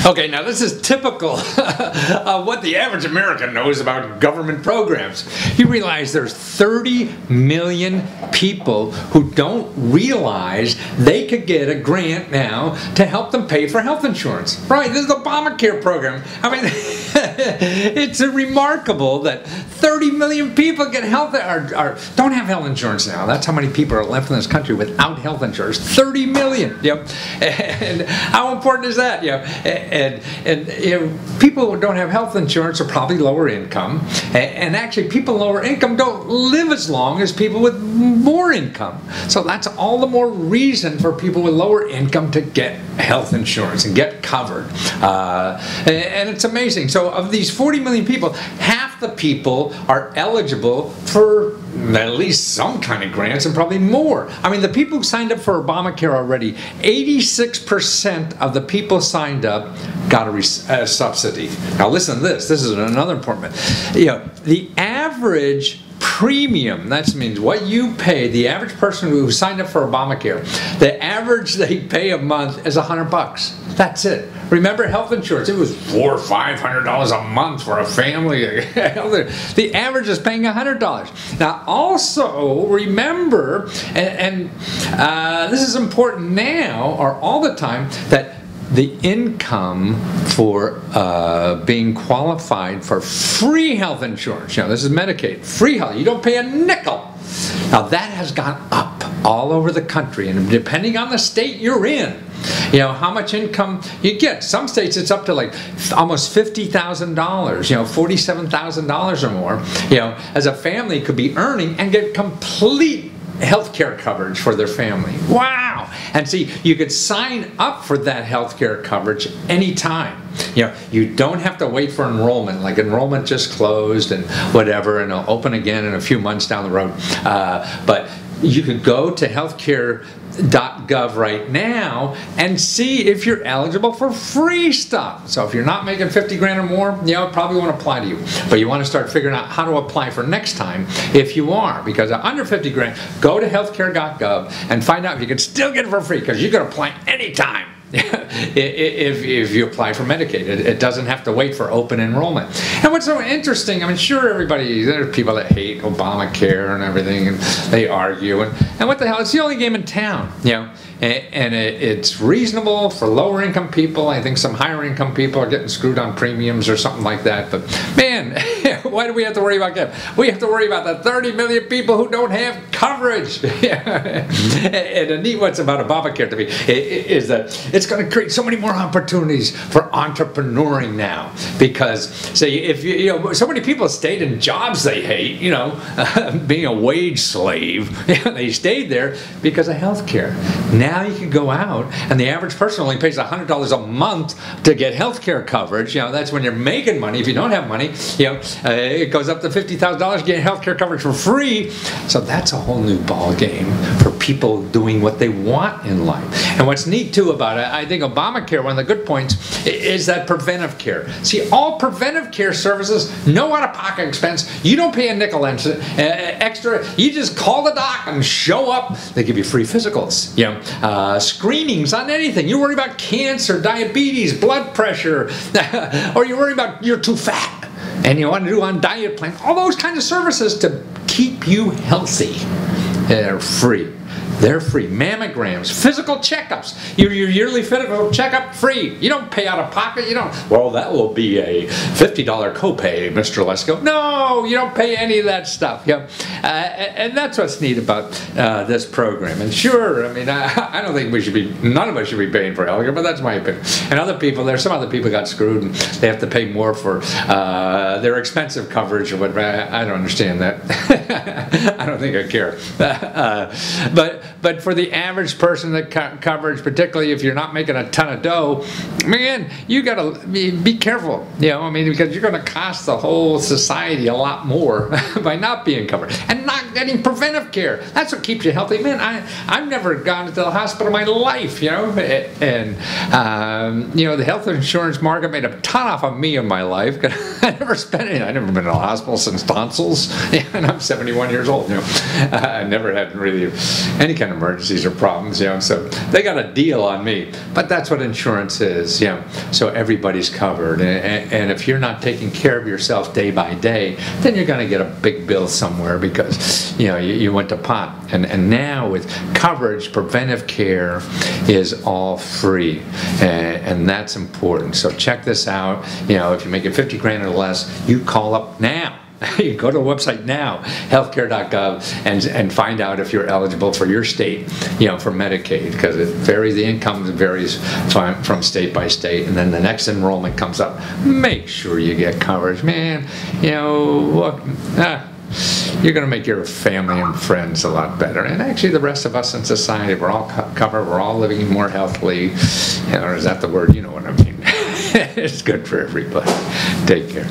Okay, now this is typical of what the average American knows about government programs. You realize there's 30 million people who don't realize they could get a grant now to help them pay for health insurance. Right, this is the Obamacare program. I mean, it's remarkable that 30 million people get don't have health insurance now. That's how many people are left in this country without health insurance. 30 million. Yep. And how important is that? Yep. And people who don't have health insurance are probably lower income. And actually, people lower income don't live as long as people with more income. So that's all the more reason for people with lower income to get health insurance and get covered. And it's amazing. So of these 40 million people, half the people are eligible for at least some kind of grants and probably more. I mean, the people who signed up for Obamacare already, 86% of the people signed up got a subsidy. Now listen to this. This is another important one. You know, the average premium, that means what you pay, the average person who signed up for Obamacare, the average they pay a month is $100. That's it. Remember health insurance, it was $400 or $500 a month for a family. The average is paying $100. Now also remember, and this is important now or all the time, that the income for being qualified for free health insurance, you know, this is Medicaid, free health, you don't pay a nickel. Now that has gone up all over the country, and depending on the state you're in, you know, how much income you get. Some states it's up to like almost $50,000, you know, $47,000 or more, you know, as a family could be earning and get complete health care coverage for their family. Wow! And see, you could sign up for that health care coverage anytime. You know, you don't have to wait for enrollment, like enrollment just closed and whatever, and it'll open again in a few months down the road. But you could go to healthcare.gov right now and see if you're eligible for free stuff. So if you're not making 50 grand or more, you know, it probably won't apply to you. But you want to start figuring out how to apply for next time if you are. Because under 50 grand, go to healthcare.gov and find out if you can still get it for free, because you can apply anytime. if you apply for Medicaid, it doesn't have to wait for open enrollment. And what's so interesting, I mean, sure, everybody, there are people that hate Obamacare and everything, and they argue, and what the hell, it's the only game in town, you know. And it's reasonable for lower income people. I think some higher income people are getting screwed on premiums or something like that. But man, why do we have to worry about that? We have to worry about the 30 million people who don't have coverage. And the neat what's about Obamacare to me is that it's going to create so many more opportunities for entrepreneuring now. Because say if you know, so many people stayed in jobs they hate, you know, being a wage slave. They stayed there because of health care. Now you can go out, and the average person only pays $100 a month to get health care coverage. You know, that's when you're making money. If you don't have money, you know, it goes up to $50,000 to get health care coverage for free. So that's a whole new ball game for people doing what they want in life. And what's neat too about it, I think Obamacare, one of the good points, is that preventive care. See, all preventive care services, no out-of-pocket expense. You don't pay a nickel extra. You just call the doc and show up. They give you free physicals. You know, screenings on anything. You worry about cancer, diabetes, blood pressure, or you worry about you're too fat and you want to do on diet plan. All those kinds of services to keep you healthy. They're free. They're free. Mammograms, physical checkups. Your yearly physical checkup, free. You don't pay out of pocket. You don't, well, that will be a $50 copay, Mr. Lesko. No, you don't pay any of that stuff. Yeah. And that's what's neat about this program. And sure, I mean, I don't think we should be, none of us should be paying for healthcare, but that's my opinion. And other people, there's some other people got screwed and they have to pay more for their expensive coverage or whatever. I don't understand that. I don't think I care. But for the average person, that coverage, particularly if you're not making a ton of dough, man, you gotta be careful. You know, I mean, because you're gonna cost the whole society a lot more by not being covered and not getting preventive care. That's what keeps you healthy. Man, I've never gone to the hospital in my life, you know, and you know, the health insurance market made a ton off of me in my life. I never spent any. I've never been to the hospital since tonsils, and I'm 71 years old. You know, I never had really any kind of emergencies or problems, so they got a deal on me. But that's what insurance is, so everybody's covered. And if you're not taking care of yourself day by day, then you're going to get a big bill somewhere because, you went to pot. And now with coverage, preventive care is all free. And that's important. So check this out. If you're making 50 grand or less, you call up now. You go to the website now, healthcare.gov, and find out if you're eligible for your state, for Medicaid, because it varies. The income varies from state by state, and then the next enrollment comes up. Make sure you get coverage, man. Look, you're going to make your family and friends a lot better, and actually the rest of us in society, we're all covered. We're all living more healthily. Or is that the word? You know what I mean? It's good for everybody. Take care.